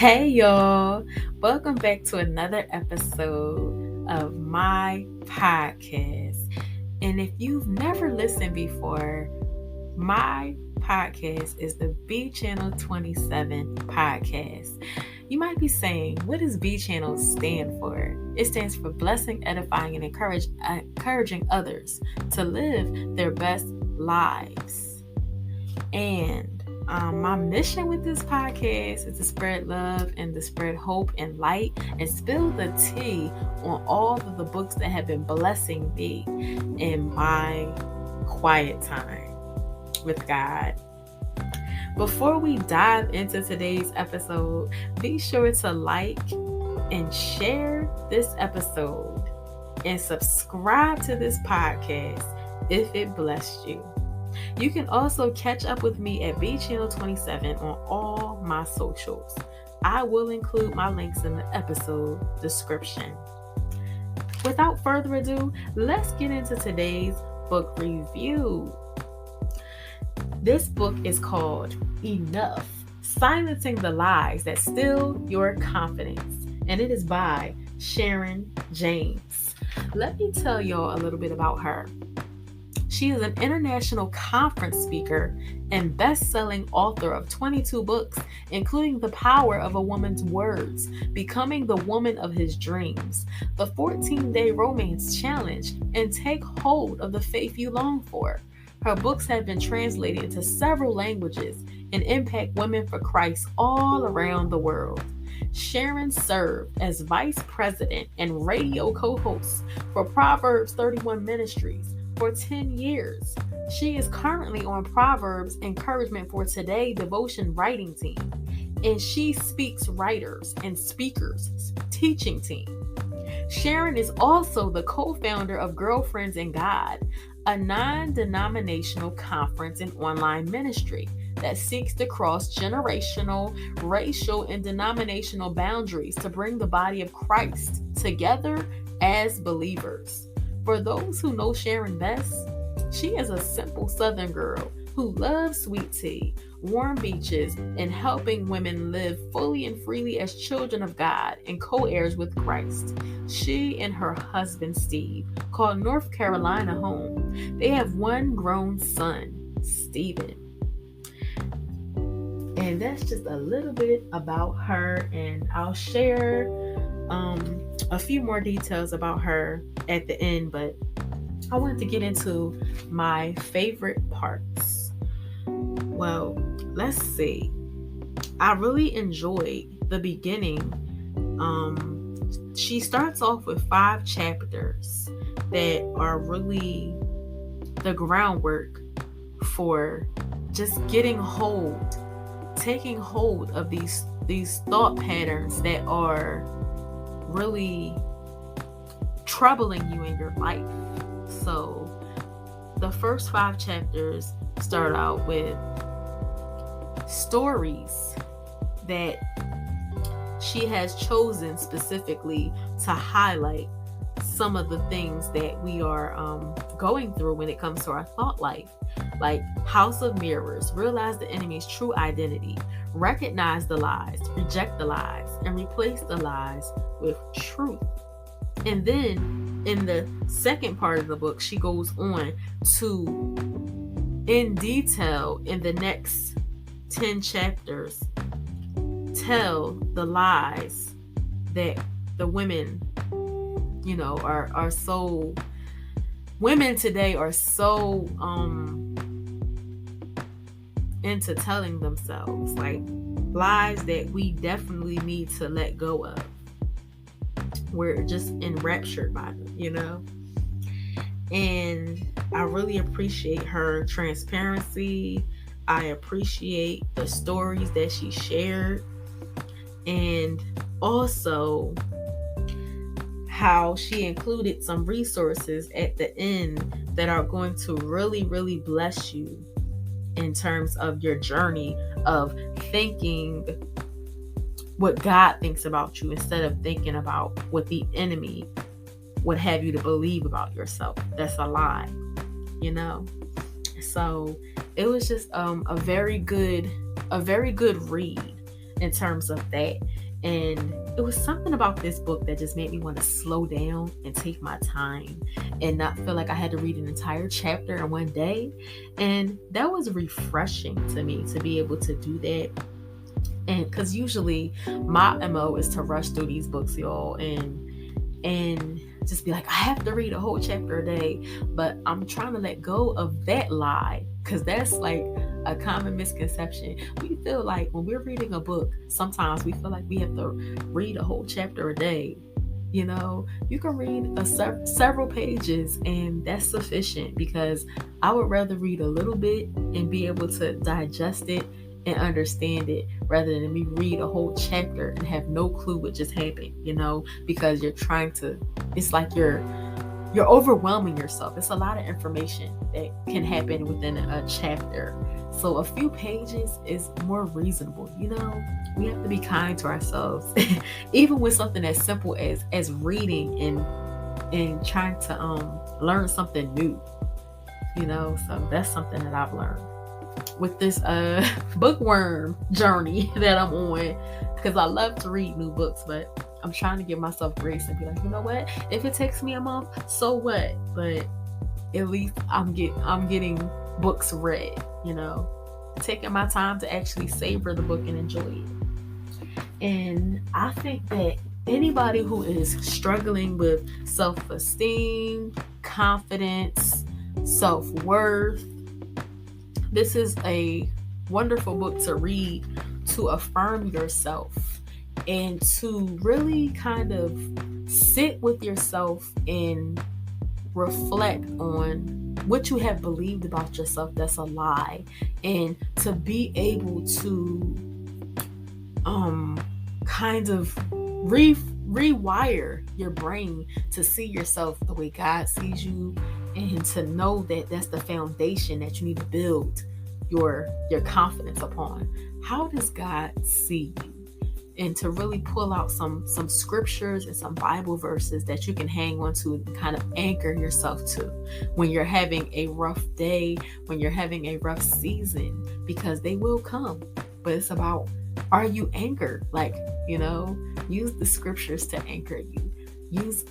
Hey y'all, welcome back to another episode of my podcast. And if you've never listened before, my podcast is the B Channel 27 podcast. You might be saying, what does B Channel stand for? It stands for blessing, edifying, and encouraging others to live their best lives. And my mission with this podcast is to spread love and to spread hope and light and spill the tea on all of the books that have been blessing me in my quiet time with God. Before we dive into today's episode, be sure to like and share this episode and subscribe to this podcast if it blessed you. You can also catch up with me at B Channel 27 on all my socials. I will include my links in the episode description. Without further ado, let's get into today's book review. This book is called Enough: Silencing the Lies That Steal Your Confidence, and it is by Sharon James. Let me tell y'all a little bit about her. She is an international conference speaker and best-selling author of 22 books, including The Power of a Woman's Words, Becoming the Woman of His Dreams, The 14-Day Romance Challenge, and Take Hold of the Faith You Long For. Her books have been translated into several languages and impact women for Christ all around the world. Sharon served as vice president and radio co-host for Proverbs 31 Ministries for 10 years. She is currently on Proverbs Encouragement for Today devotion writing team, and she speaks writers and speakers teaching team. Sharon is also the co-founder of Girlfriends in God, a non-denominational conference and online ministry that seeks to cross generational, racial, and denominational boundaries to bring the body of Christ together as believers. For those who know Sharon best, she is a simple Southern girl who loves sweet tea, warm beaches, and helping women live fully and freely as children of God and co-heirs with Christ. She and her husband, Steve, call North Carolina home. They have one grown son, Stephen. And that's just a little bit about her, and I'll share a few more details about her at the end, but I wanted to get into my favorite parts. Well, let's see. I really enjoyed the beginning. She starts off with 5 chapters that are really the groundwork for just taking hold of these thought patterns that are really troubling you in your life. So the first 5 chapters start out with stories that she has chosen specifically to highlight some of the things that we are going through when it comes to our thought life, like House of Mirrors, realize the enemy's true identity, recognize the lies, reject the lies, and replace the lies with truth. And then in the second part of the book, she goes on to, in detail, in the next 10 chapters, tell the lies that the women, are so, women today are so into telling themselves, like lies that we definitely need to let go of. We're just enraptured by them, And I really appreciate her transparency. I appreciate the stories that she shared, and also how she included some resources at the end that are going to really, really bless you in terms of your journey of thinking what God thinks about you instead of thinking about what the enemy would have you to believe about yourself. That's a lie, So it was just a very good read in terms of that. And it was something about this book that just made me want to slow down and take my time and not feel like I had to read an entire chapter in one day. And that was refreshing to me to be able to do that. And because usually my MO is to rush through these books, y'all, and just be like, I have to read a whole chapter a day. But I'm trying to let go of that lie, because that's like a common misconception. We feel like when we're reading a book, sometimes we feel like we have to read a whole chapter a day. You know, you can read several pages and that's sufficient, because I would rather read a little bit and be able to digest it and understand it, rather than me read a whole chapter and have no clue what just happened, because you're trying to, it's like you're overwhelming yourself. It's a lot of information that can happen within a chapter. So a few pages is more reasonable. We have to be kind to ourselves, even with something as simple as reading and trying to learn something new. So that's something that I've learned with this bookworm journey that I'm on, because I love to read new books, but I'm trying to give myself grace and be like, you know what? If it takes me a month, so what? But at least I'm getting books read, taking my time to actually savor the book and enjoy it. And I think that anybody who is struggling with self-esteem, confidence, self-worth, this is a wonderful book to read, to affirm yourself and to really kind of sit with yourself and reflect on what you have believed about yourself that's a lie, and to be able to kind of rewire your brain to see yourself the way God sees you, and to know that that's the foundation that you need to build your confidence upon. How does God see you? And to really pull out some scriptures and some Bible verses that you can hang on to and kind of anchor yourself to when you're having a rough day, when you're having a rough season, because they will come. But it's about, are you anchored? Like, use the scriptures to anchor you. Use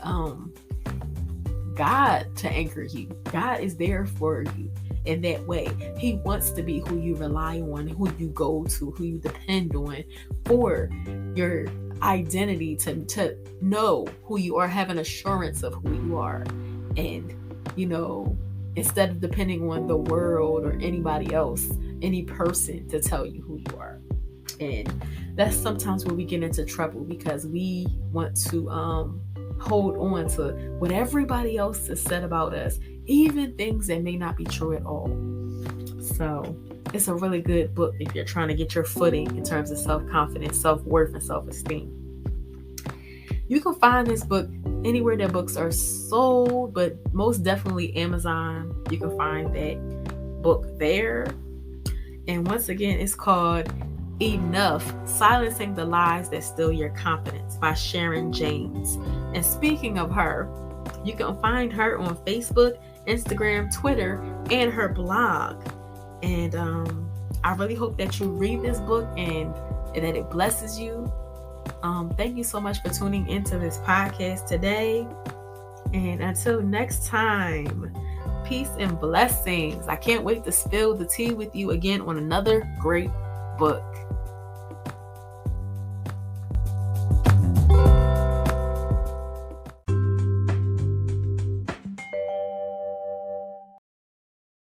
God to anchor you. God is there for you in that way. He wants to be who you rely on, who you go to, who you depend on for your identity, to know who you are, have an assurance of who you are. And, instead of depending on the world or anybody else, any person to tell you who you are. And that's sometimes where we get into trouble, because we want to hold on to what everybody else has said about us, even things that may not be true at all. So it's a really good book if you're trying to get your footing in terms of self-confidence, self-worth, and self-esteem. You can find this book anywhere that books are sold, but most definitely Amazon. You can find that book there. And once again, it's called Enough: Silencing the Lies That Steal Your Confidence by Sharon James. And speaking of her, you can find her on Facebook, Instagram, Twitter, and her blog. And I really hope that you read this book and that it blesses you. Thank you so much for tuning into this podcast today. And until next time, peace and blessings. I can't wait to spill the tea with you again on another great book.